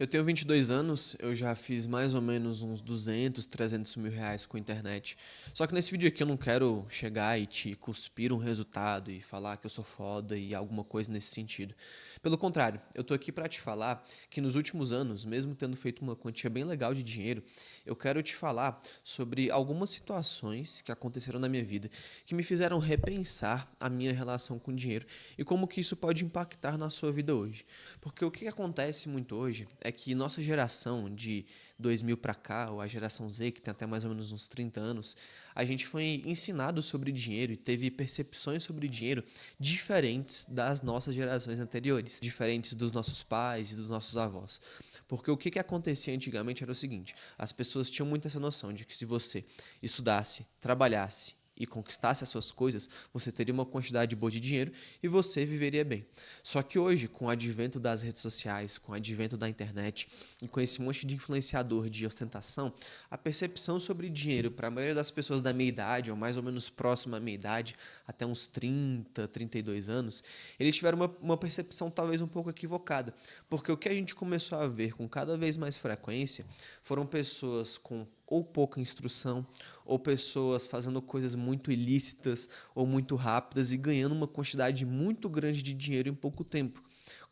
Eu tenho 22 anos, eu já fiz mais ou menos uns 200, 300 mil reais com a internet. Só que nesse vídeo aqui eu não quero chegar e te cuspir um resultado e falar que eu sou foda e alguma coisa nesse sentido. Pelo contrário, eu tô aqui pra te falar que nos últimos anos, mesmo tendo feito uma quantia bem legal de dinheiro, eu quero te falar sobre algumas situações que aconteceram na minha vida que me fizeram repensar a minha relação com o dinheiro e como que isso pode impactar na sua vida hoje. Porque o que acontece muito hoje é que nossa geração de 2000 para cá, ou a geração Z, que tem até mais ou menos uns 30 anos, a gente foi ensinado sobre dinheiro e teve percepções sobre dinheiro diferentes das nossas gerações anteriores, diferentes dos nossos pais e dos nossos avós. Porque o que acontecia antigamente era o seguinte: as pessoas tinham muito essa noção de que se você estudasse, trabalhasse e conquistasse as suas coisas, você teria uma quantidade boa de dinheiro e você viveria bem. Só que hoje, com o advento das redes sociais, com o advento da internet e com esse monte de influenciador de ostentação, a percepção sobre dinheiro para a maioria das pessoas da minha idade, ou mais ou menos próxima à minha idade, até uns 30, 32 anos, eles tiveram uma percepção talvez um pouco equivocada. Porque o que a gente começou a ver com cada vez mais frequência foram pessoas com ou pouca instrução, ou pessoas fazendo coisas muito ilícitas ou muito rápidas e ganhando uma quantidade muito grande de dinheiro em pouco tempo.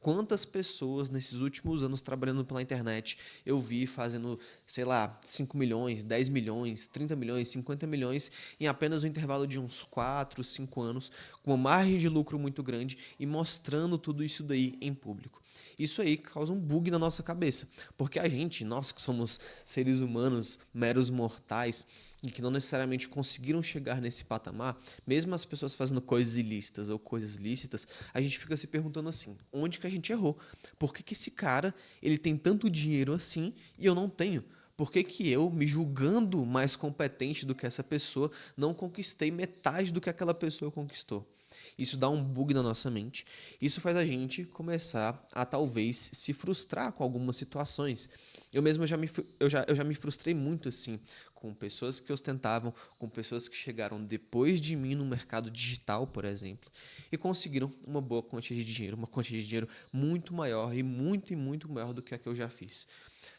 Quantas pessoas nesses últimos anos trabalhando pela internet eu vi fazendo, sei lá, 5 milhões, 10 milhões, 30 milhões, 50 milhões em apenas um intervalo de uns 4, 5 anos, com uma margem de lucro muito grande e mostrando tudo isso daí em público. Isso aí causa um bug na nossa cabeça, porque a gente, nós que somos seres humanos, meros mortais, e que não necessariamente conseguiram chegar nesse patamar, mesmo as pessoas fazendo coisas ilícitas ou coisas lícitas, a gente fica se perguntando assim: onde que a gente errou? Por que esse cara ele tem tanto dinheiro assim e eu não tenho? Por que que eu, me julgando mais competente do que essa pessoa, não conquistei metade do que aquela pessoa conquistou? Isso dá um bug na nossa mente. Isso faz a gente começar a talvez se frustrar com algumas situações. Eu mesmo já me frustrei muito assim com pessoas que ostentavam, com pessoas que chegaram depois de mim no mercado digital, por exemplo, e conseguiram uma boa quantia de dinheiro, uma quantia de dinheiro muito maior e muito maior do que a que eu já fiz.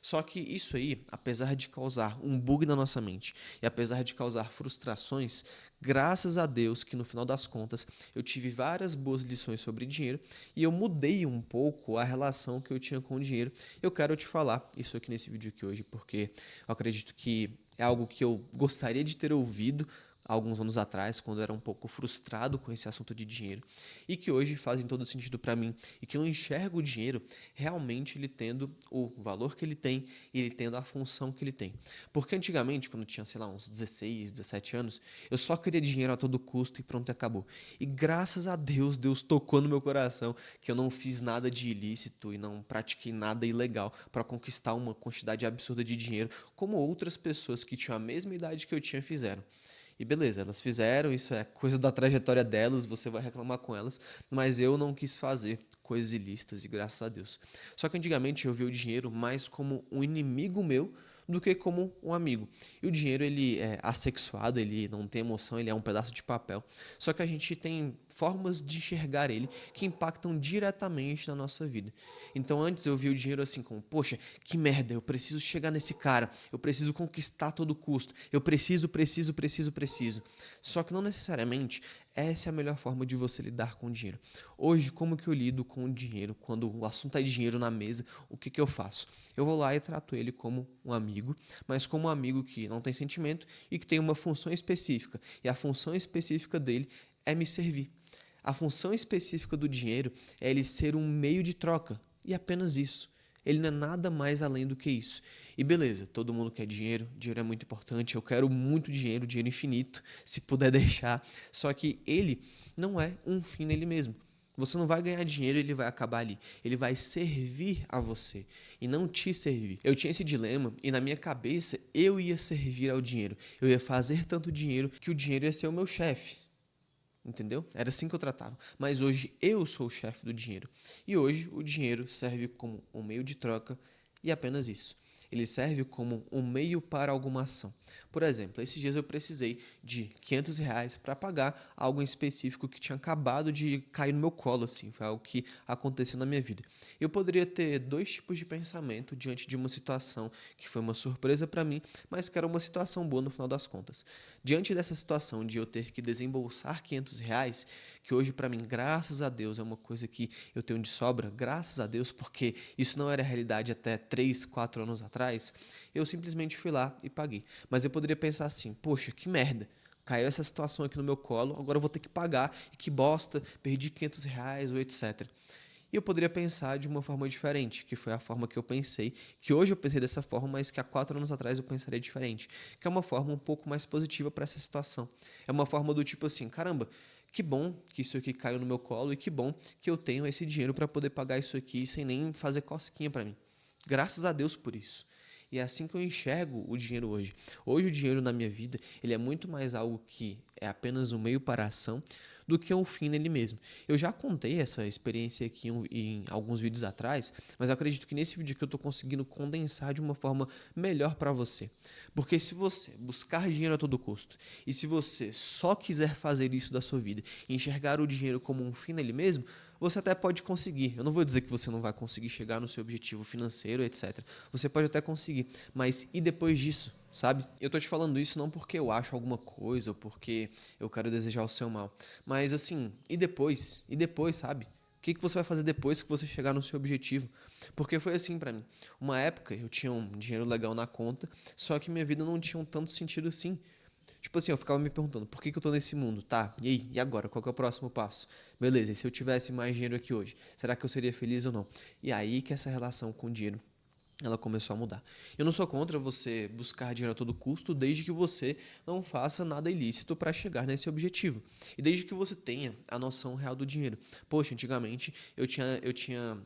Só que isso aí, apesar de causar um bug na nossa mente e apesar de causar frustrações, graças a Deus que no final das contas eu tive várias boas lições sobre dinheiro e eu mudei um pouco a relação que eu tinha com o dinheiro. Eu quero te falar isso aqui nesse vídeo aqui hoje porque eu acredito que é algo que eu gostaria de ter ouvido alguns anos atrás, quando eu era um pouco frustrado com esse assunto de dinheiro, e que hoje fazem todo sentido para mim, e que eu enxergo o dinheiro realmente ele tendo o valor que ele tem e ele tendo a função que ele tem. Porque antigamente, quando eu tinha, sei lá, uns 16, 17 anos, eu só queria dinheiro a todo custo e pronto, acabou. E graças a Deus, Deus tocou no meu coração que eu não fiz nada de ilícito e não pratiquei nada ilegal para conquistar uma quantidade absurda de dinheiro, como outras pessoas que tinham a mesma idade que eu tinha fizeram. E beleza, elas fizeram, isso é coisa da trajetória delas, você vai reclamar com elas, mas eu não quis fazer coisas ilícitas e graças a Deus. Só que antigamente eu via o dinheiro mais como um inimigo meu do que como um amigo. E o dinheiro ele é assexuado, ele não tem emoção, ele é um pedaço de papel. Só que a gente tem formas de enxergar ele que impactam diretamente na nossa vida. Então antes eu via o dinheiro assim como, poxa, que merda, eu preciso chegar nesse cara, eu preciso conquistar a todo custo, eu preciso. Só que não necessariamente essa é a melhor forma de você lidar com o dinheiro. Hoje, como que eu lido com o dinheiro? Quando o assunto é dinheiro na mesa, o que que eu faço? Eu vou lá e trato ele como um amigo, mas como um amigo que não tem sentimento e que tem uma função específica. E a função específica dele é me servir. A função específica do dinheiro é ele ser um meio de troca. E apenas isso. Ele não é nada mais além do que isso. E beleza, todo mundo quer dinheiro, dinheiro é muito importante, eu quero muito dinheiro, dinheiro infinito, se puder deixar. Só que ele não é um fim nele mesmo. Você não vai ganhar dinheiro e ele vai acabar ali. Ele vai servir a você e não te servir. Eu tinha esse dilema e na minha cabeça eu ia servir ao dinheiro. Eu ia fazer tanto dinheiro que o dinheiro ia ser o meu chefe. Entendeu? Era assim que eu tratava. Mas hoje eu sou o chefe do dinheiro. E hoje o dinheiro serve como um meio de troca e apenas isso. Ele serve como um meio para alguma ação. Por exemplo, esses dias eu precisei de R$ 500 para pagar algo em específico que tinha acabado de cair no meu colo, assim, foi algo que aconteceu na minha vida. Eu poderia ter dois tipos de pensamento diante de uma situação que foi uma surpresa para mim, mas que era uma situação boa no final das contas. Diante dessa situação de eu ter que desembolsar R$ 500, que hoje para mim, graças a Deus, é uma coisa que eu tenho de sobra, graças a Deus, porque isso não era realidade até 3, 4 anos atrás, eu simplesmente fui lá e paguei. Mas eu poderia pensar assim, poxa, que merda, caiu essa situação aqui no meu colo, agora eu vou ter que pagar, e que bosta, perdi R$ 500 ou etc. E eu poderia pensar de uma forma diferente, que foi a forma que eu pensei, que hoje eu pensei dessa forma, mas que há 4 anos atrás eu pensaria diferente, que é uma forma um pouco mais positiva para essa situação. É uma forma do tipo assim, caramba, que bom que isso aqui caiu no meu colo e que bom que eu tenho esse dinheiro para poder pagar isso aqui sem nem fazer cosquinha para mim. Graças a Deus por isso. E é assim que eu enxergo o dinheiro hoje. Hoje o dinheiro na minha vida, ele é muito mais algo que é apenas um meio para a ação do que um fim nele mesmo. Eu já contei essa experiência aqui em alguns vídeos atrás, mas eu acredito que nesse vídeo aqui eu estou conseguindo condensar de uma forma melhor para você. Porque se você buscar dinheiro a todo custo, e se você só quiser fazer isso da sua vida, enxergar o dinheiro como um fim nele mesmo, você até pode conseguir. Eu não vou dizer que você não vai conseguir chegar no seu objetivo financeiro, etc. Você pode até conseguir, mas e depois disso, sabe? Eu tô te falando isso não porque eu acho alguma coisa ou porque eu quero desejar o seu mal, mas assim, e depois? E depois, sabe? O que você vai fazer depois que você chegar no seu objetivo? Porque foi assim pra mim. Uma época eu tinha um dinheiro legal na conta, só que minha vida não tinha um tanto sentido assim. Tipo assim, eu ficava me perguntando, por que eu tô nesse mundo? Tá, e aí? E agora? Qual que é o próximo passo? Beleza, e se eu tivesse mais dinheiro aqui hoje? Será que eu seria feliz ou não? E aí que essa relação com o dinheiro ela começou a mudar. Eu não sou contra você buscar dinheiro a todo custo, desde que você não faça nada ilícito para chegar nesse objetivo. E desde que você tenha a noção real do dinheiro. Poxa, antigamente eu tinha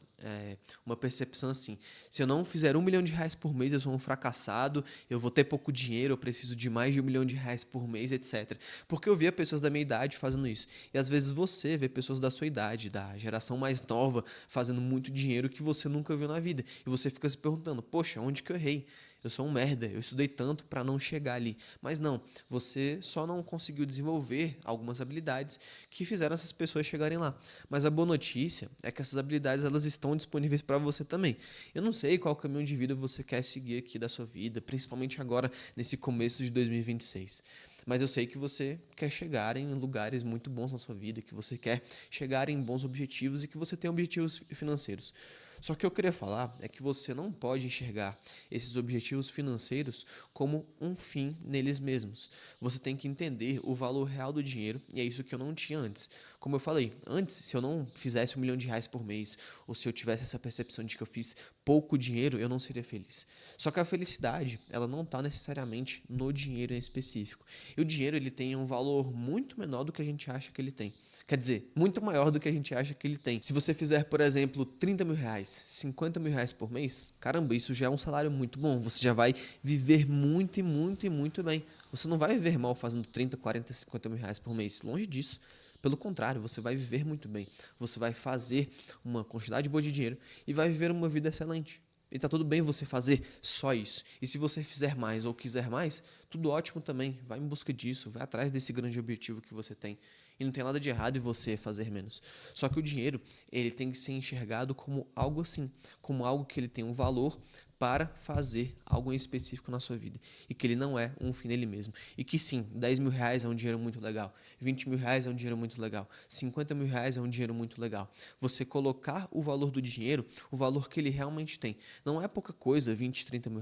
uma percepção assim, se eu não fizer R$ 1 milhão por mês, eu sou um fracassado, eu vou ter pouco dinheiro, eu preciso de mais de R$ 1 milhão por mês, etc. Porque eu via pessoas da minha idade fazendo isso. E às vezes você vê pessoas da sua idade, da geração mais nova, fazendo muito dinheiro que você nunca viu na vida. E você fica se perguntando, poxa, onde que eu errei? Eu sou um merda, eu estudei tanto para não chegar ali. Mas não, você só não conseguiu desenvolver algumas habilidades que fizeram essas pessoas chegarem lá. Mas a boa notícia é que essas habilidades elas estão disponíveis para você também. Eu não sei qual caminho de vida você quer seguir aqui da sua vida, principalmente agora nesse começo de 2026. Mas eu sei que você quer chegar em lugares muito bons na sua vida, que você quer chegar em bons objetivos e que você tem objetivos financeiros. Só que eu queria falar é que você não pode enxergar esses objetivos financeiros como um fim neles mesmos. Você tem que entender o valor real do dinheiro e é isso que eu não tinha antes. Como eu falei, antes, se eu não fizesse R$ 1 milhão por mês ou se eu tivesse essa percepção de que eu fiz pouco dinheiro, eu não seria feliz. Só que a felicidade, ela não está necessariamente no dinheiro em específico. E o dinheiro, ele tem um valor muito menor do que a gente acha que ele tem. Quer dizer, muito maior do que a gente acha que ele tem. Se você fizer, por exemplo, R$ 30 mil, R$ 50 mil por mês, caramba, isso já é um salário muito bom. Você já vai viver muito e muito e muito bem. Você não vai viver mal fazendo 30, 40, R$ 50 mil por mês. Longe disso. Pelo contrário, você vai viver muito bem. Você vai fazer uma quantidade boa de dinheiro e vai viver uma vida excelente. E tá tudo bem você fazer só isso. E se você fizer mais ou quiser mais, tudo ótimo também. Vai em busca disso, vai atrás desse grande objetivo que você tem. E não tem nada de errado em você fazer menos. Só que o dinheiro, ele tem que ser enxergado como algo assim, como algo que ele tem um valor para fazer algo em específico na sua vida. E que ele não é um fim nele mesmo. E que sim, R$ 10 mil é um dinheiro muito legal. R$ 20 mil é um dinheiro muito legal. R$ 50 mil é um dinheiro muito legal. Você colocar o valor do dinheiro, o valor que ele realmente tem. Não é pouca coisa, 20, R$ 30 mil.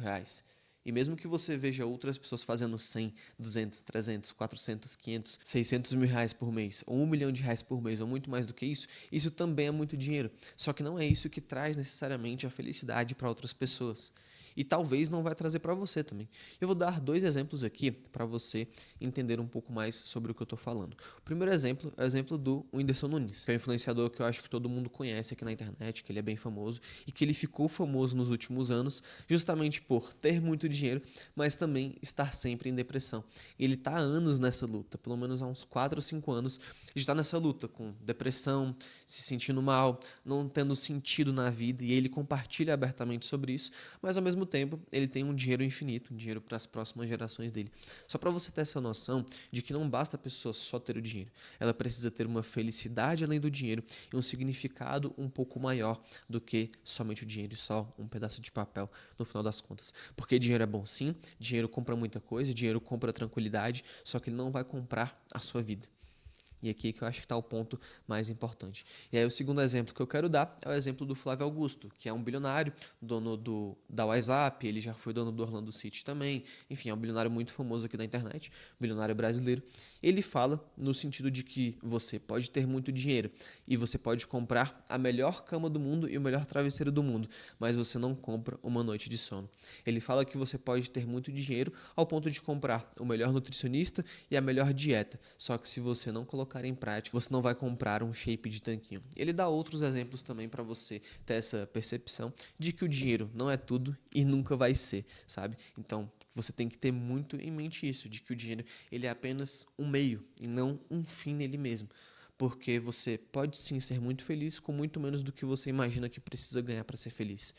E mesmo que você veja outras pessoas fazendo 100, 200, 300, 400, 500, R$ 600 mil por mês, ou R$ 1 milhão por mês, ou muito mais do que isso também é muito dinheiro. Só que não é isso que traz necessariamente a felicidade para outras pessoas. E talvez não vai trazer para você também. Eu vou dar 2 exemplos aqui para você entender um pouco mais sobre o que eu estou falando. O primeiro exemplo é o exemplo do Whindersson Nunes, que é um influenciador que eu acho que todo mundo conhece aqui na internet, que ele é bem famoso e que ele ficou famoso nos últimos anos justamente por ter muito dinheiro, mas também estar sempre em depressão. Ele está há anos nessa luta, pelo menos há uns 4 ou 5 anos, de estar nessa luta com depressão, se sentindo mal, não tendo sentido na vida, e ele compartilha abertamente sobre isso, mas ao mesmo tempo ele tem um dinheiro infinito, um dinheiro para as próximas gerações dele. Só para você ter essa noção de que não basta a pessoa só ter o dinheiro, ela precisa ter uma felicidade além do dinheiro e um significado um pouco maior do que somente o dinheiro e só um pedaço de papel no final das contas. Porque dinheiro é bom sim, dinheiro compra muita coisa, dinheiro compra tranquilidade, só que ele não vai comprar a sua vida. E aqui é que eu acho que está o ponto mais importante. E aí o segundo exemplo que eu quero dar é o exemplo do Flávio Augusto, que é um bilionário, dono da WhatsApp, ele já foi dono do Orlando City também, enfim, é um bilionário muito famoso aqui da internet, bilionário brasileiro. Ele fala no sentido de que você pode ter muito dinheiro e você pode comprar a melhor cama do mundo e o melhor travesseiro do mundo, mas você não compra uma noite de sono. Ele fala que você pode ter muito dinheiro ao ponto de comprar o melhor nutricionista e a melhor dieta, só que se você não colocar em prática, você não vai comprar um shape de tanquinho. Ele dá outros exemplos também para você ter essa percepção de que o dinheiro não é tudo e nunca vai ser, sabe? Então, você tem que ter muito em mente isso, de que o dinheiro ele é apenas um meio e não um fim nele mesmo. Porque você pode sim ser muito feliz com muito menos do que você imagina que precisa ganhar para ser feliz.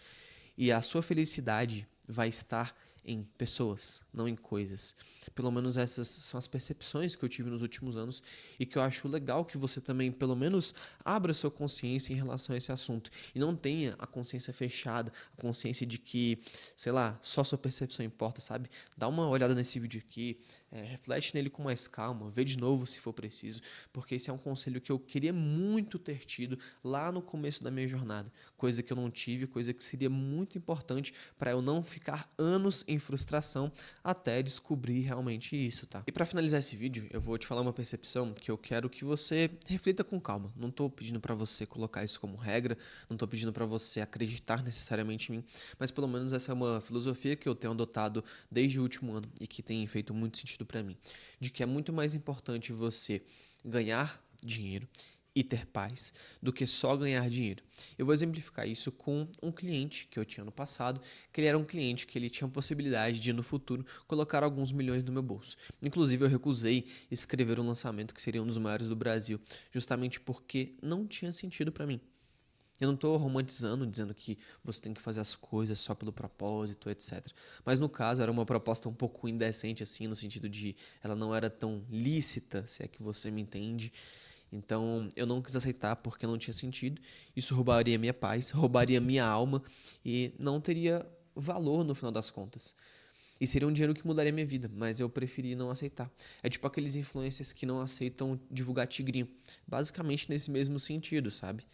E a sua felicidade vai estar em pessoas, não em coisas. Pelo menos essas são as percepções que eu tive nos últimos anos e que eu acho legal que você também, pelo menos, abra sua consciência em relação a esse assunto e não tenha a consciência fechada, a consciência de que, sei lá, só sua percepção importa, sabe? Dá uma olhada nesse vídeo aqui, reflete nele com mais calma, vê de novo se for preciso, porque esse é um conselho que eu queria muito ter tido lá no começo da minha jornada, coisa que eu não tive, coisa que seria muito importante para eu não ficar anos em frustração até descobrir realmente isso, tá? E para finalizar esse vídeo, eu vou te falar uma percepção que eu quero que você reflita com calma. Não tô pedindo para você colocar isso como regra, não tô pedindo para você acreditar necessariamente em mim, mas pelo menos essa é uma filosofia que eu tenho adotado desde o último ano e que tem feito muito sentido para mim, de que é muito mais importante você ganhar dinheiro e ter paz do que só ganhar dinheiro. Eu vou exemplificar isso com um cliente que eu tinha no passado, que ele era um cliente que ele tinha a possibilidade de no futuro colocar alguns milhões no meu bolso. Inclusive eu recusei escrever um lançamento que seria um dos maiores do Brasil, justamente porque não tinha sentido para mim. Eu não estou romantizando, dizendo que você tem que fazer as coisas só pelo propósito, etc. Mas no caso era uma proposta um pouco indecente, assim, no sentido de ela não era tão lícita, se é que você me entende. Então eu não quis aceitar porque não tinha sentido. Isso roubaria minha paz, roubaria minha alma e não teria valor no final das contas. E seria um dinheiro que mudaria minha vida, mas eu preferi não aceitar. É tipo aqueles influencers que não aceitam divulgar tigrinho. Basicamente nesse mesmo sentido, sabe?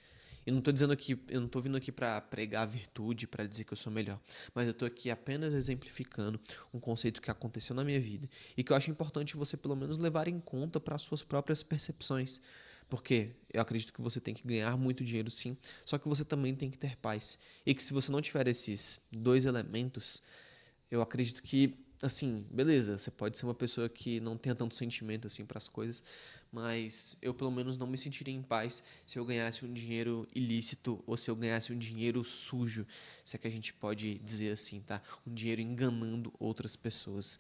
Eu não tô dizendo aqui, eu não tô vindo aqui para pregar virtude, para dizer que eu sou melhor, mas eu tô aqui apenas exemplificando um conceito que aconteceu na minha vida e que eu acho importante você pelo menos levar em conta para as suas próprias percepções. Porque eu acredito que você tem que ganhar muito dinheiro sim, só que você também tem que ter paz. E que se você não tiver esses dois elementos, eu acredito que, assim, beleza, você pode ser uma pessoa que não tenha tanto sentimento assim para as coisas, mas eu pelo menos não me sentiria em paz se eu ganhasse um dinheiro ilícito ou se eu ganhasse um dinheiro sujo, se é que a gente pode dizer assim, tá? Um dinheiro enganando outras pessoas.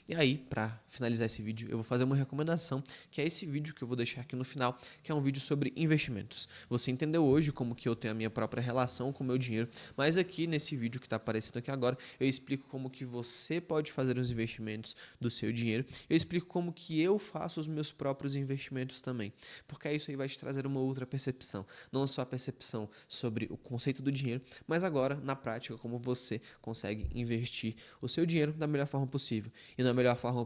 E aí, para finalizar esse vídeo, eu vou fazer uma recomendação, que é esse vídeo que eu vou deixar aqui no final, que é um vídeo sobre investimentos. Você entendeu hoje como que eu tenho a minha própria relação com o meu dinheiro, mas aqui nesse vídeo que está aparecendo aqui agora, eu explico como que você pode fazer os investimentos do seu dinheiro. Eu explico como que eu faço os meus próprios investimentos também, porque isso aí vai te trazer uma outra percepção, não só a percepção sobre o conceito do dinheiro, mas agora, na prática, como você consegue investir o seu dinheiro da melhor forma possível. E não é a melhor forma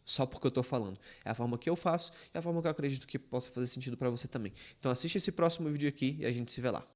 só porque eu estou falando. É a forma que eu faço e a forma que eu acredito que possa fazer sentido para você também. Então assiste esse próximo vídeo aqui e a gente se vê lá.